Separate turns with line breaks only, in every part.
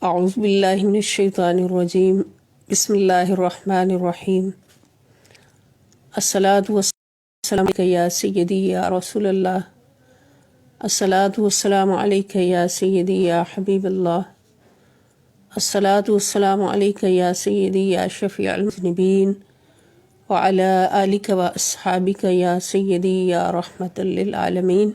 اعوذ باللہ من الشیطان الرجیم بسم اللہ الرحمن الرحیم الصلاۃ والسلام علیک یا سیدی یا رسول اللہ الصلاۃ والسلام علیک یا سیدی یا حبیب اللہ الصلاۃ والسلام علیک یا سیدی یا شفیع المذنبین وعلی آلک و اصحابک یا سیدی یا رحمت للعالمین۔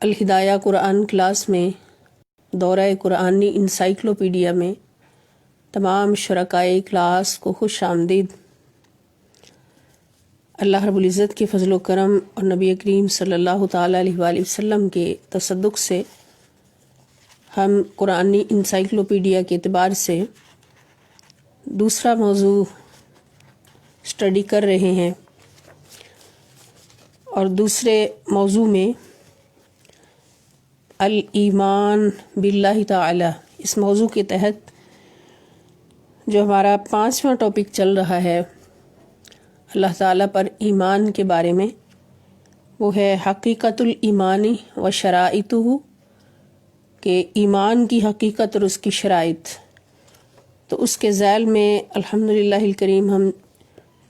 الہدایہ قرآن کلاس میں دورہ قرآنی انسائکلوپیڈیا میں تمام شرکائے کلاس کو خوش آمدید۔ اللہ رب العزت کے فضل و کرم اور نبی کریم صلی اللہ تعالیٰ علیہ وآلہ وسلم کے تصدق سے ہم قرآنی انسائکلوپیڈیا کے اعتبار سے دوسرا موضوع اسٹڈی کر رہے ہیں، اور دوسرے موضوع میں الایمان باللہ تعالی، اس موضوع کے تحت جو ہمارا 5واں ٹاپک چل رہا ہے اللہ تعالیٰ پر ایمان کے بارے میں، وہ ہے حقیقت الایمانی و شرائطہ، کہ ایمان کی حقیقت اور اس کی شرائط۔ تو اس کے ذیل میں الحمدللہ الکریم ہم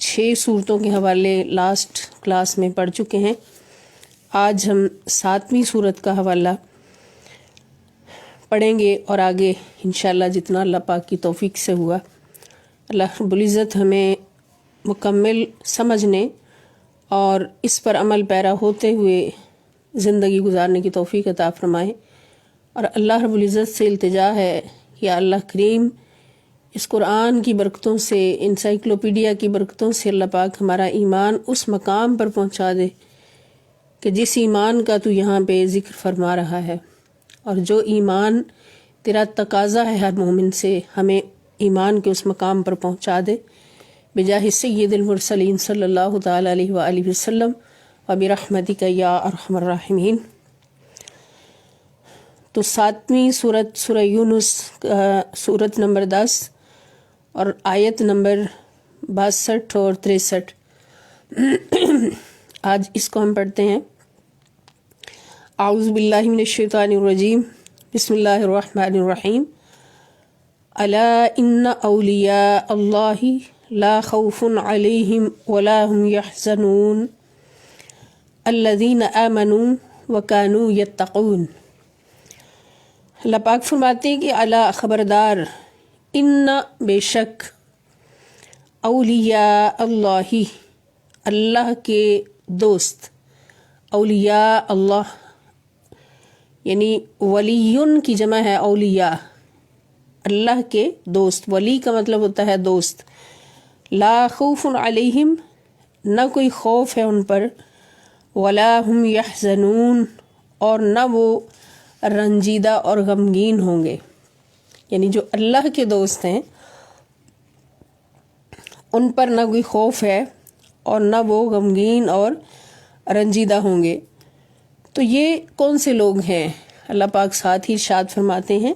6 صورتوں کے حوالے لاسٹ کلاس میں پڑھ چکے ہیں۔ آج ہم 7ویں صورت کا حوالہ پڑھیں گے، اور آگے انشاءاللہ جتنا اللہ پاک کی توفیق سے ہوا، اللہ رب العزت ہمیں مکمل سمجھنے اور اس پر عمل پیرا ہوتے ہوئے زندگی گزارنے کی توفیق عطا فرمائے۔ اور اللہ رب العزت سے التجا ہے کہ اللہ کریم اس قرآن کی برکتوں سے، انسائکلوپیڈیا کی برکتوں سے اللہ پاک ہمارا ایمان اس مقام پر پہنچا دے کہ جس ایمان کا تو یہاں پہ ذکر فرما رہا ہے، اور جو ایمان تیرا تقاضا ہے ہر مومن سے، ہمیں ایمان کے اس مقام پر پہنچا دے بجاہ سید المرسلین صلی اللہ تعالیٰ علیہ وآلہ وسلم وبرحمتک یا ارحم الراحمین۔ تو 7ویں صورت سورہ یونس، صورت نمبر 10 اور آیت نمبر 62 اور 63، آج اس کو ہم پڑھتے ہیں۔ اعوذ باللہ من الشیطان الرجیم بسم اللہ الرحمن الرحیم۔ الا ان اولیاء اللہ لا خوف علیہم ولا هم يحزنون الذین آمنوا وکانوا یتقون۔ اللہ پاک فرماتے ہیں کہ الا خبردار، ان بے شک، اولیاء اللہ اللہ کے دوست، اولیاء اللہ یعنی ولیون کی جمع ہے اولیاء، اللہ کے دوست، ولی کا مطلب ہوتا ہے دوست۔ لا خوف علیہم، نہ کوئی خوف ہے ان پر، ولا هم یحزنون، اور نہ وہ رنجیدہ اور غمگین ہوں گے۔ یعنی جو اللہ کے دوست ہیں ان پر نہ کوئی خوف ہے اور نہ وہ غمگین اور رنجیدہ ہوں گے۔ تو یہ کون سے لوگ ہیں؟ اللہ پاک ساتھ ہی ارشاد فرماتے ہیں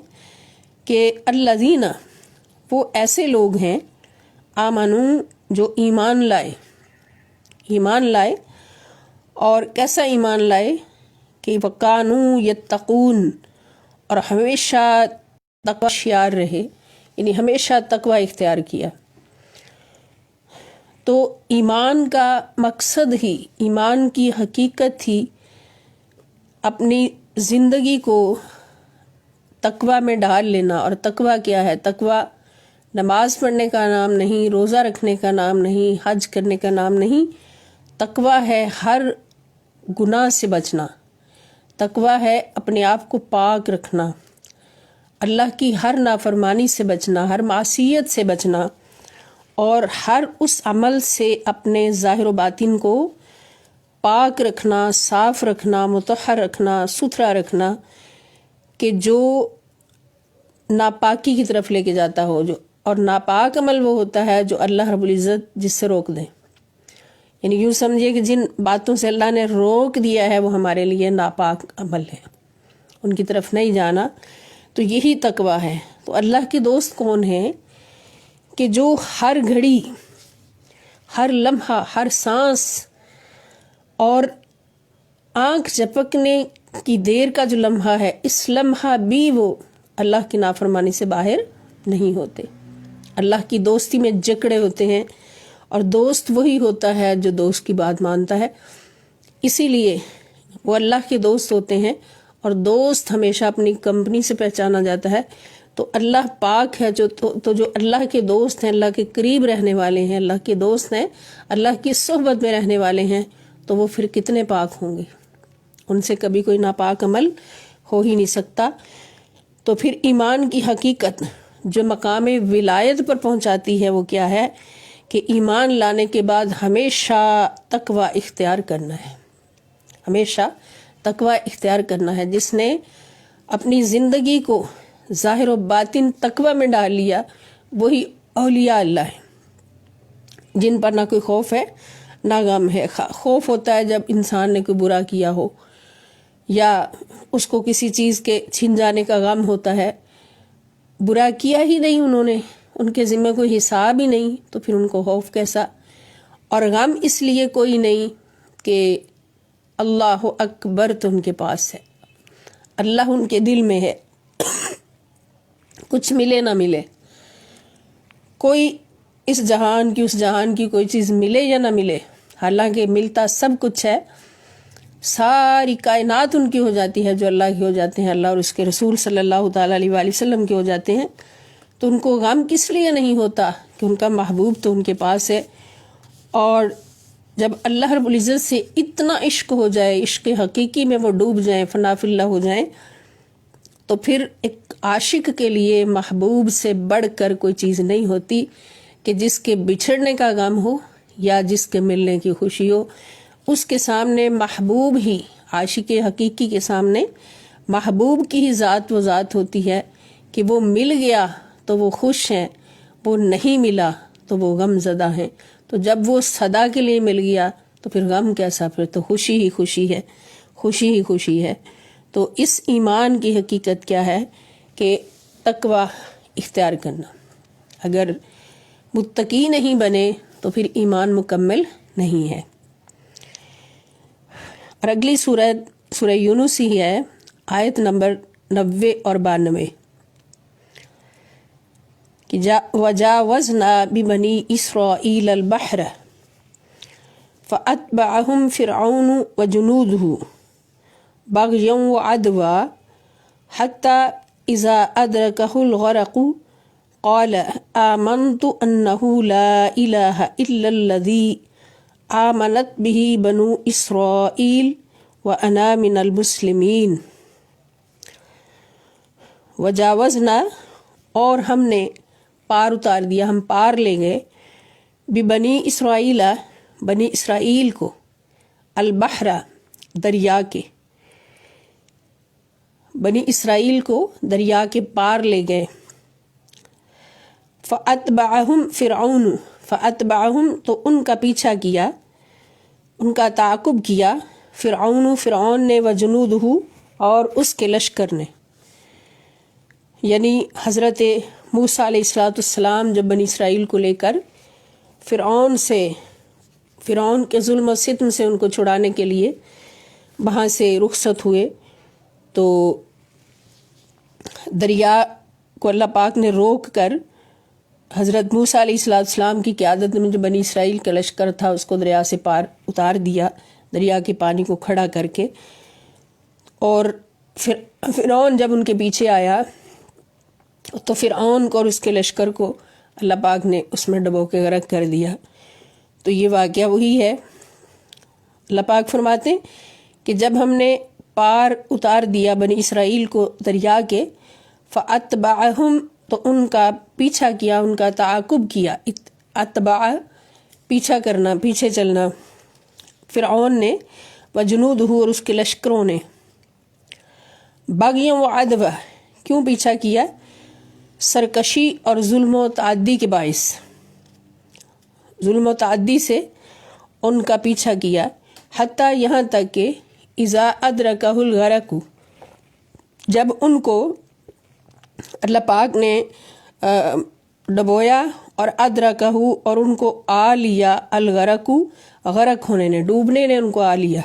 کہ الذین، وہ ایسے لوگ ہیں، آمنو، جو ایمان لائے، ایمان لائے، اور کیسا ایمان لائے کہ وکانوا یتقون، اور ہمیشہ تقوی اختیار رہے، یعنی ہمیشہ تقوی اختیار کیا۔ تو ایمان کا مقصد ہی، ایمان کی حقیقت ہی اپنی زندگی کو تقوی میں ڈال لینا۔ اور تقوی کیا ہے؟ تقوی نماز پڑھنے کا نام نہیں، روزہ رکھنے کا نام نہیں، حج کرنے کا نام نہیں۔ تقوی ہے ہر گناہ سے بچنا، تقوی ہے اپنے آپ کو پاک رکھنا، اللہ کی ہر نافرمانی سے بچنا، ہر معصیت سے بچنا، اور ہر اس عمل سے اپنے ظاہر و باطن کو پاک رکھنا، صاف رکھنا، مطہر رکھنا، ستھرا رکھنا، کہ جو ناپاکی کی طرف لے کے جاتا ہو۔ اور ناپاک عمل وہ ہوتا ہے جو اللہ رب العزت جس سے روک دے، یعنی یوں سمجھے کہ جن باتوں سے اللہ نے روک دیا ہے وہ ہمارے لیے ناپاک عمل ہے، ان کی طرف نہیں جانا۔ تو یہی تقوی ہے۔ تو اللہ کے دوست کون ہیں؟ کہ جو ہر گھڑی، ہر لمحہ، ہر سانس اور آنکھ جھپکنے کی دیر کا جو لمحہ ہے، اس لمحہ بھی وہ اللہ کی نافرمانی سے باہر نہیں ہوتے، اللہ کی دوستی میں جکڑے ہوتے ہیں، اور دوست وہی ہوتا ہے جو دوست کی بات مانتا ہے۔ اسی لیے وہ اللہ کے دوست ہوتے ہیں، اور دوست ہمیشہ اپنی کمپنی سے پہچانا جاتا ہے۔ تو اللہ پاک ہے جو اللہ کے دوست ہیں، اللہ کے قریب رہنے والے ہیں، اللہ کے دوست ہیں، اللہ کی صحبت میں رہنے والے ہیں، تو وہ پھر کتنے پاک ہوں گے؟ ان سے کبھی کوئی ناپاک عمل ہو ہی نہیں سکتا۔ تو پھر ایمان کی حقیقت جو مقام ولایت پر پہنچاتی ہے وہ کیا ہے کہ ایمان لانے کے بعد ہمیشہ تقوی اختیار کرنا ہے، ہمیشہ تقوی اختیار کرنا ہے۔ جس نے اپنی زندگی کو ظاہر و باطن تقوی میں ڈال لیا، وہی اولیاء اللہ ہیں، جن پر نہ کوئی خوف ہے نہ غم ہے۔ خوف ہوتا ہے جب انسان نے کوئی برا کیا ہو، یا اس کو کسی چیز کے چھن جانے کا غم ہوتا ہے۔ برا کیا ہی نہیں انہوں نے، ان کے ذمہ کوئی حساب ہی نہیں، تو پھر ان کو خوف کیسا؟ اور غم اس لیے کوئی نہیں کہ اللہ اکبر تو ان کے پاس ہے، اللہ ان کے دل میں ہے، کچھ ملے نہ ملے، کوئی اس جہان کی اس جہان کی کوئی چیز ملے یا نہ ملے، حالانکہ ملتا سب کچھ ہے، ساری کائنات ان کی ہو جاتی ہے جو اللہ کی ہو جاتے ہیں، اللہ اور اس کے رسول صلی اللہ تعالیٰ علیہ وآلہ وسلم کے ہو جاتے ہیں، تو ان کو غم کس لیے نہیں ہوتا کہ ان کا محبوب تو ان کے پاس ہے۔ اور جب اللہ رب العزت سے اتنا عشق ہو جائے، عشق حقیقی میں وہ ڈوب جائیں، فنا فی اللہ ہو جائیں، تو پھر ایک عاشق کے لیے محبوب سے بڑھ کر کوئی چیز نہیں ہوتی کہ جس کے بچھڑنے کا غم ہو یا جس کے ملنے کی خوشی ہو۔ اس کے سامنے محبوب ہی، عاشق حقیقی کے سامنے محبوب کی ہی ذات وہ ذات ہوتی ہے کہ وہ مل گیا تو وہ خوش ہیں، وہ نہیں ملا تو وہ غم زدہ ہیں۔ تو جب وہ صدا کے لیے مل گیا تو پھر غم کیسا؟ پھر تو خوشی ہی خوشی ہے، خوشی ہی خوشی ہے۔ تو اس ایمان کی حقیقت کیا ہے کہ تقوی اختیار کرنا۔ اگر متقی نہیں بنے تو پھر ایمان مکمل نہیں ہے۔ اور اگلی سورہ یونس ہی ہے، آیت نمبر 90 اور 92 کہ وَجَاوَزْنَا بِبَنِي إِسْرَائِيلَ الْبَحْرَ فَأَتْبَعَهُمْ فِرْعَوْنُ وَجُنُودُهُ بَغْيًا وَعَدْوًا حَتَّى إِذَا أَدْرَكَهُ الْغَرَقُ قَالَ آمَنْتُ أَنَّهُ لَا إِلَهَ إِلَّا الَّذِي آمَنَتْ بِهِ بَنُو إِسْرَائِيلَ وَأَنَا مِنَ الْمُسْلِمِينَ۔ وَجَاوَزْنَا، اور ہم نے پار اتار دیا، ہم پار لے گئے، بنی اسرائیل، بنی اسرائیل کو، البحر، دریا کے، بنی اسرائیل کو دریا کے پار لے گئے۔ فَأَتْبَعَهُمْ فِرْعَوْنُ، فَأَتْبَعَهُمْ تو ان کا پیچھا کیا، ان کا تعاقب کیا، فرعون، فرعون نے، وجنودہ، اور اس کے لشکر نے، یعنی حضرت موسیٰ علیہ السلام جب بنی اسرائیل کو لے کر فرعون کے ظلم و ستم سے ان کو چھڑانے کے لیے وہاں سے رخصت ہوئے، تو دریا کو اللہ پاک نے روک کر حضرت موسیٰ علیہ السلام کی قیادت میں جو بنی اسرائیل کا لشکر تھا اس کو دریا سے پار اتار دیا، دریا کے پانی کو کھڑا کر کے۔ اور فرعون جب ان کے پیچھے آیا تو فرعون کو اور اس کے لشکر کو اللہ پاک نے اس میں ڈبو کے غرق کر دیا۔ تو یہ واقعہ وہی ہے۔ اللہ پاک فرماتے ہیں کہ جب ہم نے پار اتار دیا بنی اسرائیل کو دریا کے، فَأَتْبَعَهُمْ تو ان کا پیچھا کیا، ان کا تعاقب کیا، اتباع پیچھا کرنا، پیچھے چلنا، فرعون نے، وجنودہ اور اس کے لشکروں نے، بغیاً وعدوہ، کیوں پیچھا کیا؟ سرکشی اور ظلم و تعدی کے باعث، ظلم و تعدی سے ان کا پیچھا کیا، حتیٰ یہاں تک کہ اذا ادرکہ الغرق، جب ان کو اللہ پاک نے ڈبویا، اور ادرکہ اور ان کو آ لیا، الغرق، غرق ہونے نے، ڈوبنے نے ان کو آ لیا،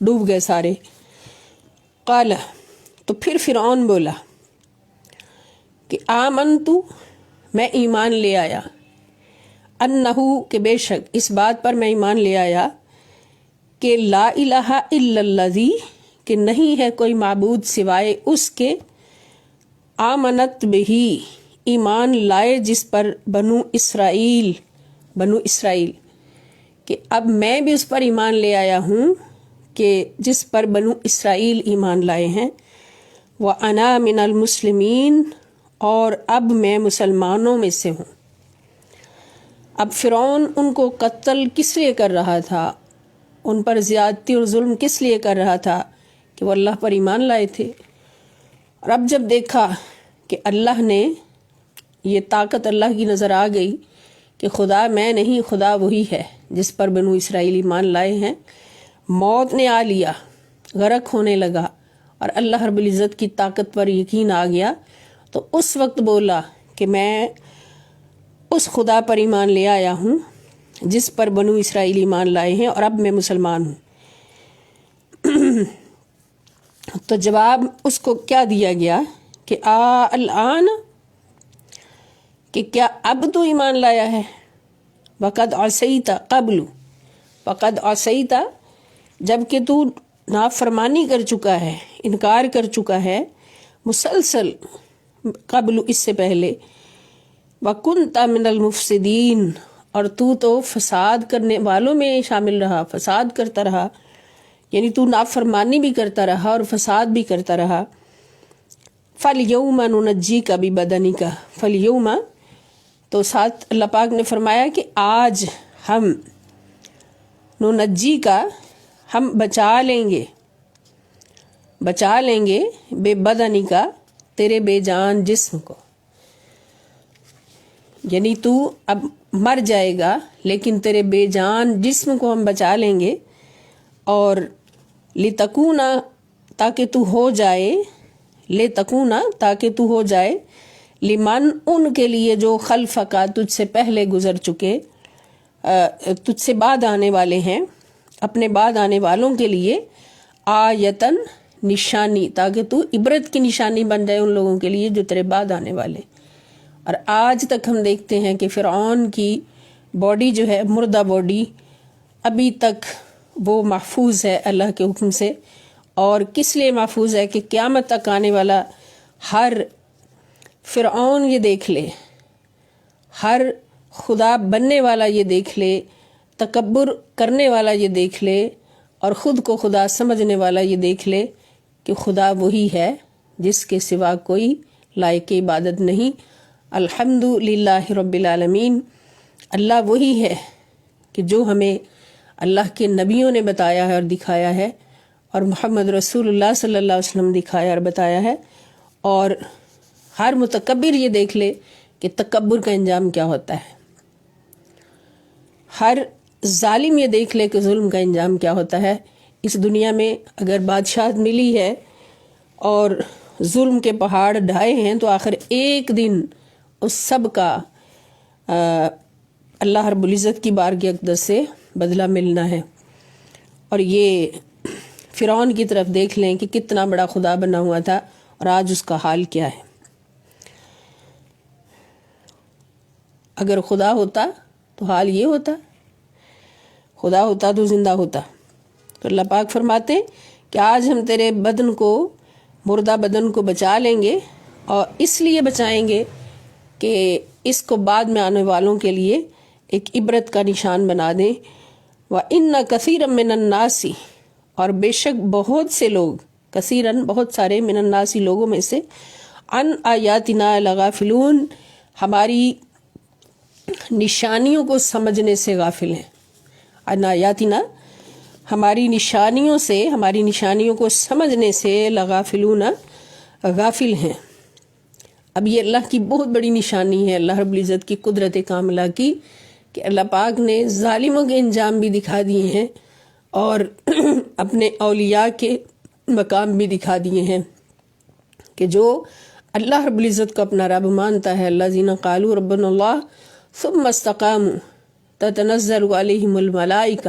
ڈوب گئے سارے۔ قال، تو پھر فرعون بولا کہ آمنتو، میں ایمان لے آیا، انہو، کہ بے شک اس بات پر میں ایمان لے آیا کہ لا الہ الا الذی، کہ نہیں ہے کوئی معبود سوائے اس کے، آمنت بہی، ایمان لائے جس پر بنو اسرائیل، کہ اب میں بھی اس پر ایمان لے آیا ہوں کہ جس پر بنو اسرائیل ایمان لائے ہیں، وَأَنَا مِنَ الْمُسْلِمِينَ، اور اب میں مسلمانوں میں سے ہوں۔ اب فرعون ان کو قتل کس لیے کر رہا تھا، ان پر زیادتی اور ظلم کس لیے کر رہا تھا؟ کہ وہ اللہ پر ایمان لائے تھے۔ اور اب جب دیکھا کہ اللہ نے، یہ طاقت اللہ کی نظر آ گئی کہ خدا میں نہیں، خدا وہی ہے جس پر بنو اسرائیل ایمان لائے ہیں، موت نے آ لیا، غرق ہونے لگا، اور اللہ رب العزت کی طاقت پر یقین آ گیا، تو اس وقت بولا کہ میں اس خدا پر ایمان لے آیا ہوں جس پر بنو اسرائیل ایمان لائے ہیں، اور اب میں مسلمان ہوں۔ تو جواب اس کو کیا دیا گیا کہ الآن، کہ کیا اب تو ایمان لایا ہے، وقد عصیت قبل، وقد عصیت، جب کہ تو نافرمانی کر چکا ہے، انکار کر چکا ہے مسلسل، قبل، اس سے پہلے، وکنت من المفسدین، اور تو فساد کرنے والوں میں شامل رہا، فساد کرتا رہا، یعنی تو نافرمانی بھی کرتا رہا اور فساد بھی کرتا رہا۔ فَالْيَوْمَ نُنَجِّيكَ بِبَدَنِكَ، فَالْيَوْمَ، تو ساتھ اللہ پاک نے فرمایا کہ آج ہم، نُنَجِّيكَ، ہم بچا لیں گے بِبَدَنِكَ، تیرے بے جان جسم کو، یعنی تو اب مر جائے گا لیکن تیرے بے جان جسم کو ہم بچا لیں گے، اور لِتَكُونَ، تاکہ تو ہو جائے، لِتَكُونَ، تاکہ تو ہو جائے، لمن، ان کے لیے جو خلفک، تجھ سے پہلے گزر چکے، تجھ سے بعد آنے والے ہیں، اپنے بعد آنے والوں کے لیے، آیتن، نشانی، تاکہ تو عبرت کی نشانی بن جائے ان لوگوں کے لیے جو تیرے بعد آنے والے۔ اور آج تک ہم دیکھتے ہیں کہ فرعون کی باڈی جو ہے، مردہ باڈی، ابھی تک وہ محفوظ ہے اللہ کے حکم سے، اور کس لیے محفوظ ہے کہ قیامت تک آنے والا ہر فرعون یہ دیکھ لے، ہر خدا بننے والا یہ دیکھ لے، تکبر کرنے والا یہ دیکھ لے، اور خود کو خدا سمجھنے والا یہ دیکھ لے کہ خدا وہی ہے جس کے سوا کوئی لائق عبادت نہیں۔ الحمد للہ رب العالمین، اللہ وہی ہے کہ جو ہمیں اللہ کے نبیوں نے بتایا ہے اور دکھایا ہے، اور محمد رسول اللہ صلی اللہ علیہ وسلم دکھایا اور بتایا ہے، اور ہر متکبر یہ دیکھ لے کہ تکبر کا انجام کیا ہوتا ہے، ہر ظالم یہ دیکھ لے کہ ظلم کا انجام کیا ہوتا ہے۔ اس دنیا میں اگر بادشاہت ملی ہے اور ظلم کے پہاڑ ڈھائے ہیں، تو آخر ایک دن اس سب کا اللہ رب العزت کی بارگاہ اقدس سے بدلہ ملنا ہے۔ اور یہ فرعون کی طرف دیکھ لیں کہ کتنا بڑا خدا بنا ہوا تھا، اور آج اس کا حال کیا ہے۔ اگر خدا ہوتا تو حال یہ ہوتا، خدا ہوتا تو زندہ ہوتا۔ تو اللہ پاک فرماتے کہ آج ہم تیرے بدن کو، مردہ بدن کو بچا لیں گے، اور اس لیے بچائیں گے کہ اس کو بعد میں آنے والوں کے لیے ایک عبرت کا نشان بنا دیں۔ وَإِنَّ كَثِيرًا مِّنَ النَّاسِ، اور بے شک بہت سے لوگ، کثیراً بہت سارے، من الناس لوگوں میں سے، عن آیاتنا لغافلون، ہماری نشانیوں کو سمجھنے سے غافل ہیں۔ عن آیاتنا، ہماری نشانیوں سے، ہماری نشانیوں کو سمجھنے سے، لغافلون، غافل ہیں۔ اب یہ اللہ کی بہت بڑی نشانی ہے، اللہ رب العزت کی قدرت کاملہ کی، کہ اللہ پاک نے ظالموں کے انجام بھی دکھا دیے ہیں، اور اپنے اولیاء کے مقام بھی دکھا دیے ہیں، کہ جو اللہ رب العزت کو اپنا رب مانتا ہے، الذین قالوا ربنا اللہ ثم استقاموا تتنزل علیہم الملائکہ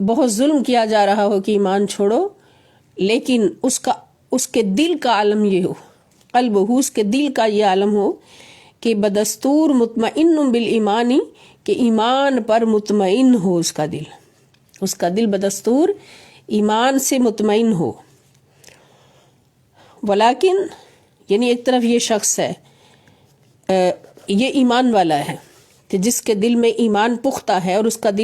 بہت ظلم کیا جا رہا ہو کہ ایمان چھوڑو، لیکن اس کے دل کا عالم یہ ہو، قلب ہو، اس کے دل کا یہ عالم ہو کہ بدستور مطمئن بالایمانی، کہ ایمان پر مطمئن ہو اس کا دل بدستور ایمان سے مطمئن ہو۔ ولیکن یعنی ایک طرف یہ شخص ہے، یہ ایمان والا ہے کہ جس کے دل میں ایمان پختہ ہے اور اس کا دل